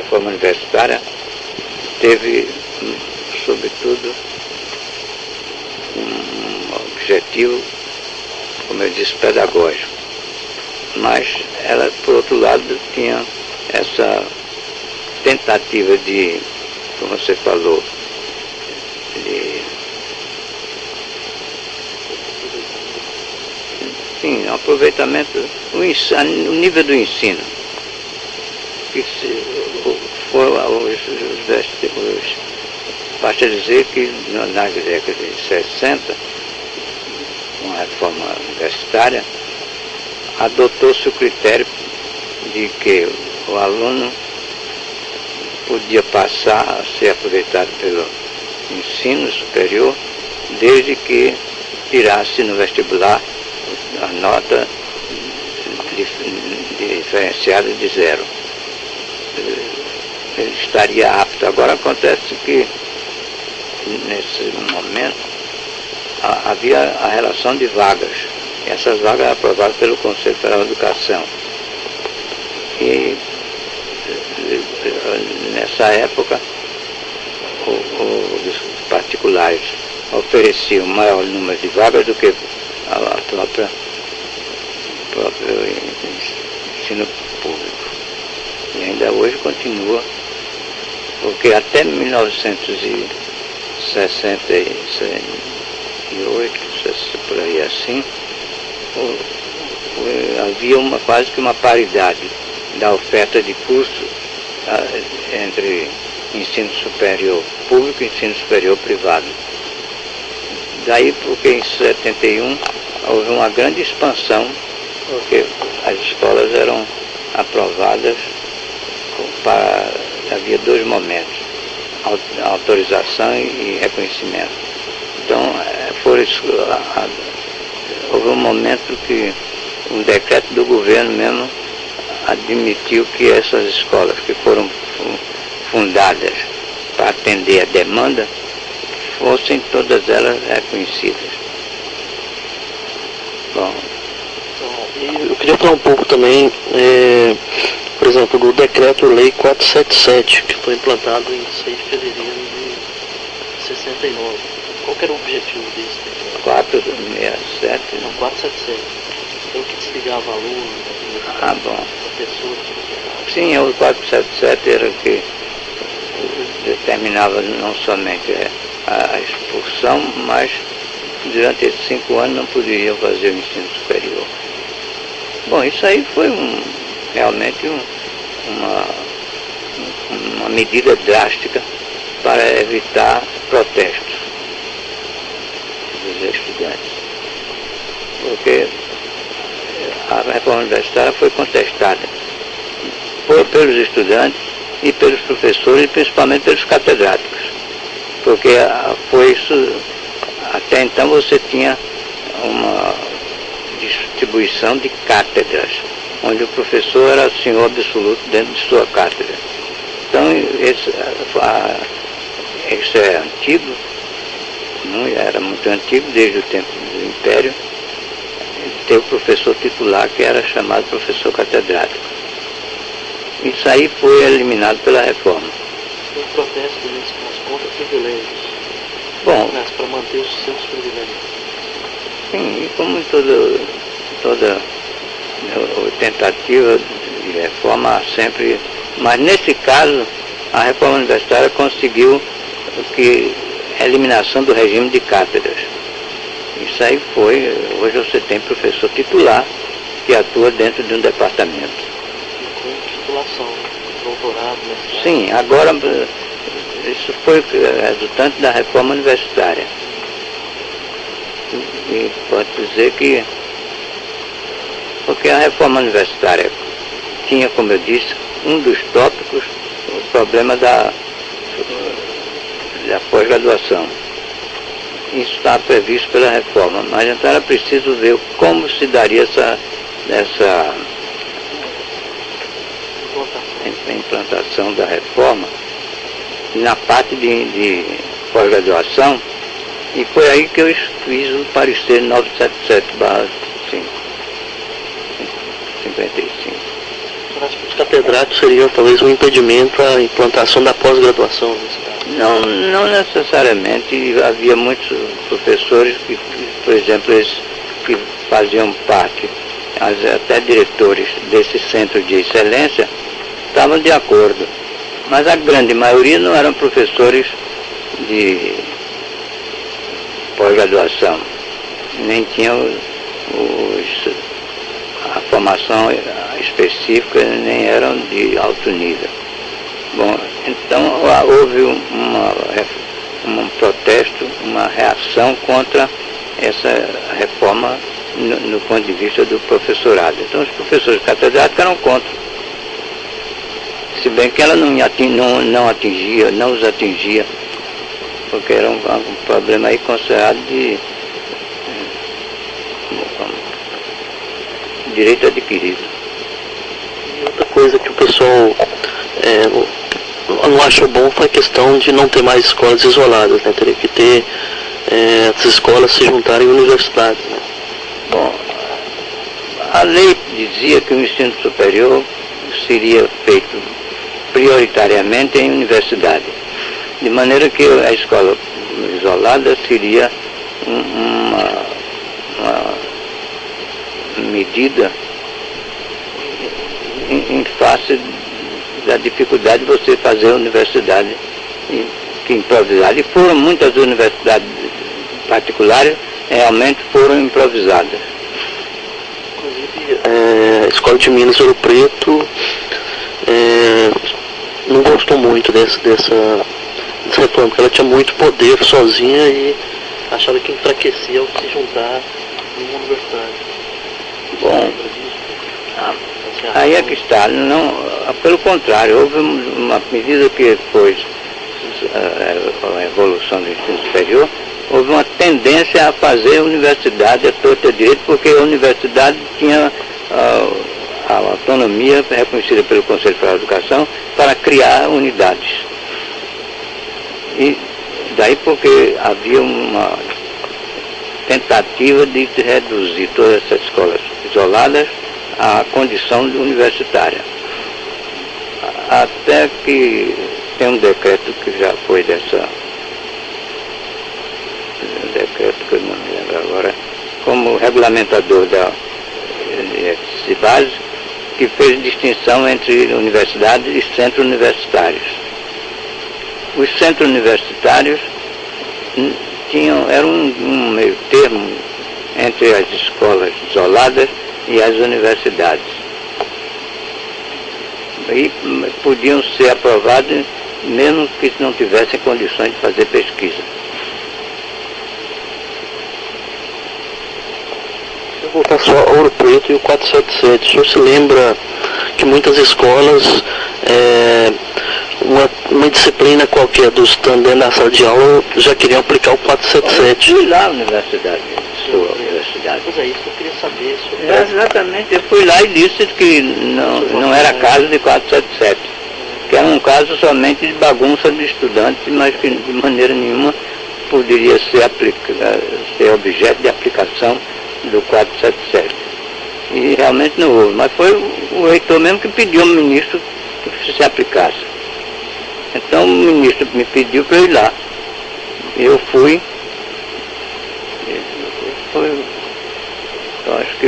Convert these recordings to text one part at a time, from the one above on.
reforma universitária teve, sobretudo, um objetivo, como eu disse, pedagógico. Mas ela, por outro lado, tinha essa tentativa de, como você falou, de, sim, aproveitamento, o nível do ensino. Que basta dizer que nas décadas de 60, com a reforma universitária, adotou-se o critério de que o aluno podia passar a ser aproveitado pelo ensino superior desde que tirasse no vestibular a nota diferenciada de 0. Ele estaria apto. Agora acontece que nesse momento havia a relação de vagas. E essas vagas eram aprovadas pelo Conselho Federal de Educação. E nessa época os particulares ofereciam maior número de vagas do que a próprio ensino público. E ainda hoje continua, porque até 1968, por aí assim, havia quase que uma paridade da oferta de curso entre ensino superior público e ensino superior privado. Daí porque em 71 houve uma grande expansão, porque as escolas eram aprovadas havia 2 momentos, autorização e reconhecimento. Então, houve um momento que um decreto do governo mesmo admitiu que essas escolas que foram fundadas para atender a demanda, fossem todas elas reconhecidas. Bom, eu queria falar um pouco também, por exemplo, do decreto-lei 477, que foi implantado em 6 de fevereiro de 69. Qual que era o objetivo desse decreto? 467? Não, 477. Então, que desligava alunos, bom. professores. Sim, o 477 era que determinava não somente a expulsão, mas durante esses 5 anos não poderiam fazer o ensino superior. Bom, isso aí foi realmente uma medida drástica para evitar protestos dos estudantes. Porque a reforma universitária foi contestada pelos estudantes e pelos professores e principalmente pelos catedráticos. Porque foi isso, até então você tinha uma distribuição de cátedras, onde o professor era o senhor absoluto dentro de sua cátedra. Então, isso é antigo, era muito antigo, desde o tempo do Império, ter o professor titular, que era chamado professor catedrático. Isso aí foi eliminado pela reforma. Foi um protesto contra privilégios. Bom, mas para manter os seus privilégios. Sim, e como toda tentativa de reforma sempre, mas nesse caso a reforma universitária conseguiu a eliminação do regime de cátedras. Isso aí foi, hoje você tem professor titular que atua dentro de um departamento. Com titulação, doutorado, mestrado. Sim, agora isso foi resultante da reforma universitária. E pode dizer que, porque a reforma universitária tinha, como eu disse, um dos tópicos, o problema da pós-graduação. Isso está previsto pela reforma, mas então era preciso ver como se daria essa implantação da reforma na parte de pós-graduação, e foi aí que eu fiz o parecer 977/55. catedráticos seriam talvez um impedimento à implantação da pós-graduação. Não necessariamente. Havia muitos professores que, por exemplo, eles que faziam parte, até diretores desse centro de excelência, estavam de acordo. Mas a grande maioria não eram professores de pós-graduação, nem tinham a formação específica, nem eram de alto nível. Bom, então houve um protesto, uma reação contra essa reforma no ponto de vista do professorado. Então os professores catedráticos eram contra. Se bem que ela não os atingia, porque era um problema aí considerado de direito adquirido. E outra coisa que o pessoal não achou bom foi a questão de não ter mais escolas isoladas, né? Teria que ter as escolas se juntarem em universidades, né? Bom, a lei dizia que o ensino superior seria feito prioritariamente em universidade, de maneira que a escola isolada seria uma medida em face da dificuldade de você fazer a universidade que improvisada. E foram muitas universidades particulares realmente foram improvisadas. Inclusive, a Escola de Minas Ouro Preto não gostou muito dessa reforma, porque ela tinha muito poder sozinha e achava que enfraquecia ao se juntar em uma universidade. Bom, aí é que está. Não, pelo contrário, houve uma medida que foi a evolução do ensino superior, houve uma tendência a fazer a universidade a torta direito, porque a universidade tinha a autonomia reconhecida pelo Conselho Federal de Educação para criar unidades. E daí porque havia uma tentativa de reduzir todas essas escolas isoladas à condição universitária. Até que tem um decreto que já foi um decreto que eu não me lembro agora, como regulamentador de base, que fez distinção entre universidades e centros universitários. Os centros universitários eram um meio termo entre as escolas isoladas e as universidades. E podiam ser aprovados mesmo que não tivessem condições de fazer pesquisa. Vou voltar só ao Ouro Preto e o 477. O senhor se lembra que muitas escolas, uma disciplina qualquer dos estando dentro da sala de aula, já queriam aplicar o 477? Eu fui lá à universidade, sua universidade. Pois é, isso que eu queria saber sobre. Exatamente, eu fui lá e disse que não era caso de 477, que era um caso somente de bagunça de estudantes, mas que de maneira nenhuma poderia ser objeto de aplicação do 477. E realmente não houve, mas foi o reitor mesmo que pediu ao ministro que se aplicasse. Então o ministro me pediu para eu ir lá. Eu fui. Eu acho que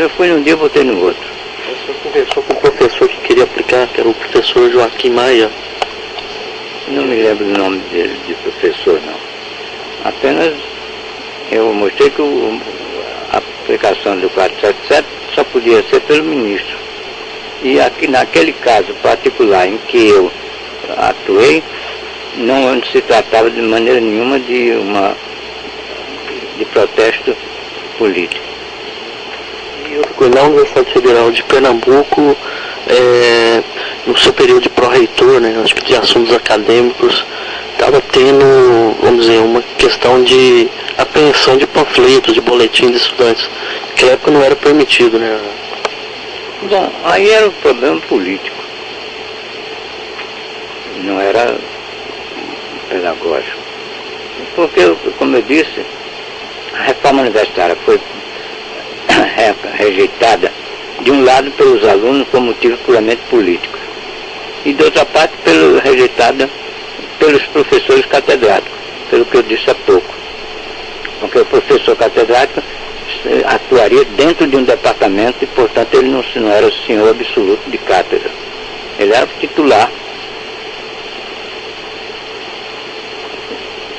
eu fui num dia e voltei no outro. O senhor conversou com o professor que queria aplicar, que era o professor Joaquim Maia? Não me lembro o nome dele, de professor, não. Apenas eu mostrei que a aplicação do 477 só podia ser pelo ministro. E aqui, naquele caso particular em que eu atuei, não se tratava de maneira nenhuma de protesto político. E outra coisa, na Universidade Federal de Pernambuco, no seu período de pró-reitor, né, acho que de assuntos acadêmicos, estava tendo, vamos dizer, uma questão de apreensão de panfletos, de boletins de estudantes, que naquela época não era permitido, né? Bom, aí era um problema político, não era pedagógico. Porque, como eu disse, a reforma universitária foi rejeitada de um lado pelos alunos por motivos puramente políticos, e de outra parte rejeitada pelos professores catedráticos, pelo que eu disse há pouco. Porque o professor catedrático atuaria dentro de um departamento e, portanto, ele não era o senhor absoluto de cátedra. Ele era titular.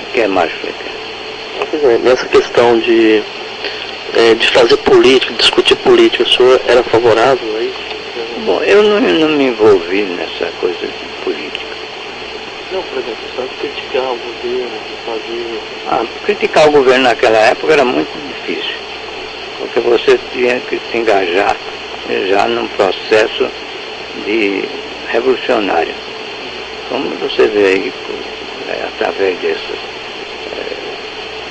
O que é mais, Flecker? Nessa questão de fazer política, discutir política, o senhor era favorável a isso? Bom, eu não me envolvi nessa coisa de política. Não, por exemplo, só criticar o governo, fazer... Criticar o governo naquela época era muito difícil, porque você tinha que se engajar já num processo de revolucionário. Como você vê aí, através dessas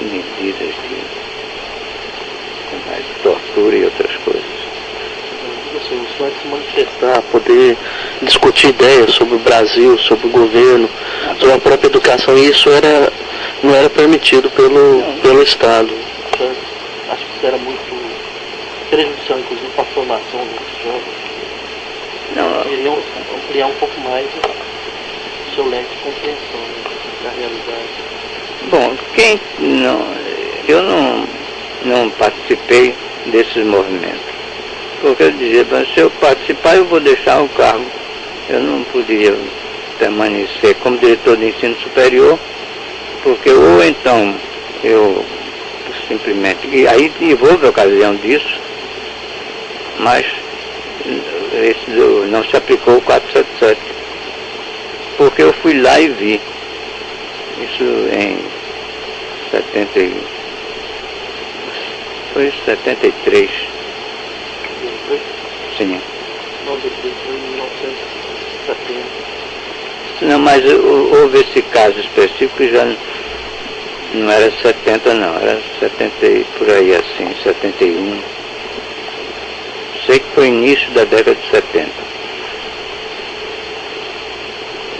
medidas de tortura e outras coisas. Você vai se manifestar, poder discutir ideias sobre o Brasil, sobre o governo, sobre a própria educação, e isso não era permitido pelo Estado. Acho que isso era muito prejudicial, inclusive, para a formação dos jovens. Não, queriam ampliar um pouco mais o seu leque de compreensão da realidade. Bom, eu não participei desses movimentos. Porque eu dizia, se eu participar, eu vou deixar o cargo. Eu não poderia permanecer como diretor de ensino superior, porque ou então eu simplesmente... E aí houve a ocasião disso, mas não se aplicou o 477, porque eu fui lá e vi. Isso em 73. Sim. Não, mas houve esse caso específico que já não era 70 não, era 70 e por aí assim, 71. Sei que foi início da década de 70.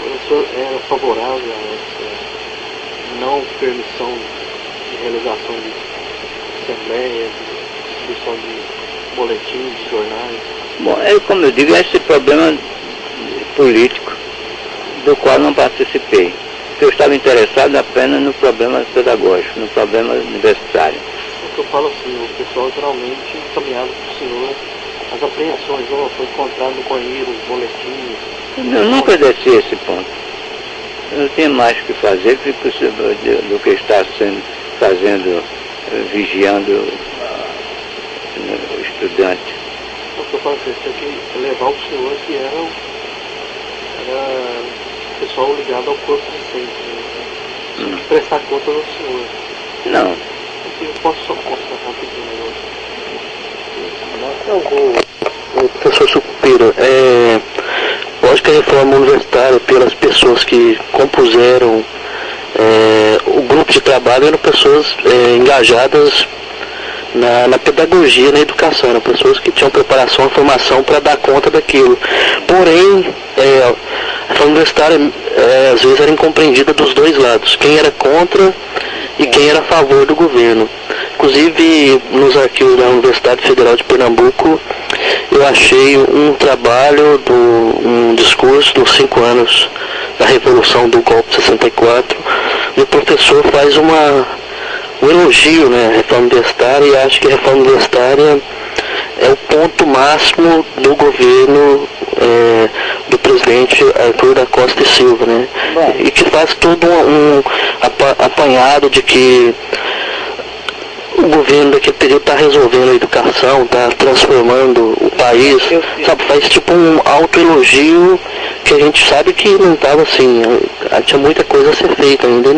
O senhor era favorável a essa não permissão de realização de assembleias, de distribuição de boletins, de jornais? Bom, como eu digo, esse problema político do qual não participei. Eu estava interessado apenas no problema pedagógico, no problema universitário. O que eu falo assim, o pessoal geralmente encaminhava para o senhor as apreensões, foi encontrado no banheiro, os boletins. Eu nunca desci esse ponto. Eu tinha mais que fazer do que estar fazendo, vigiando o estudante. O que eu falo assim, tinha que levar o senhor que era o pessoal ligado ao corpo docente, né? Tinha que prestar conta do senhor. Não. Eu posso só constatar aqui o professor Sucupira, lógico que a reforma universitária, pelas pessoas que compuseram o grupo de trabalho, eram pessoas engajadas na pedagogia, na educação, eram pessoas que tinham preparação e formação para dar conta daquilo. Porém, a reforma universitária às vezes era incompreendida dos dois lados, quem era contra e quem era a favor do governo. Inclusive, nos arquivos da Universidade Federal de Pernambuco, eu achei um trabalho, um discurso dos 5 anos da Revolução do Golpe de 64, e o professor faz um elogio, né, à reforma universitária, e acho que a reforma universitária é o ponto máximo do governo do presidente Arthur da Costa e Silva, né? E que faz todo um apanhado de que o governo daquele período está resolvendo a educação, está transformando o país, sabe? Faz tipo um autoelogio que a gente sabe que não estava assim, tinha muita coisa a ser feita ainda.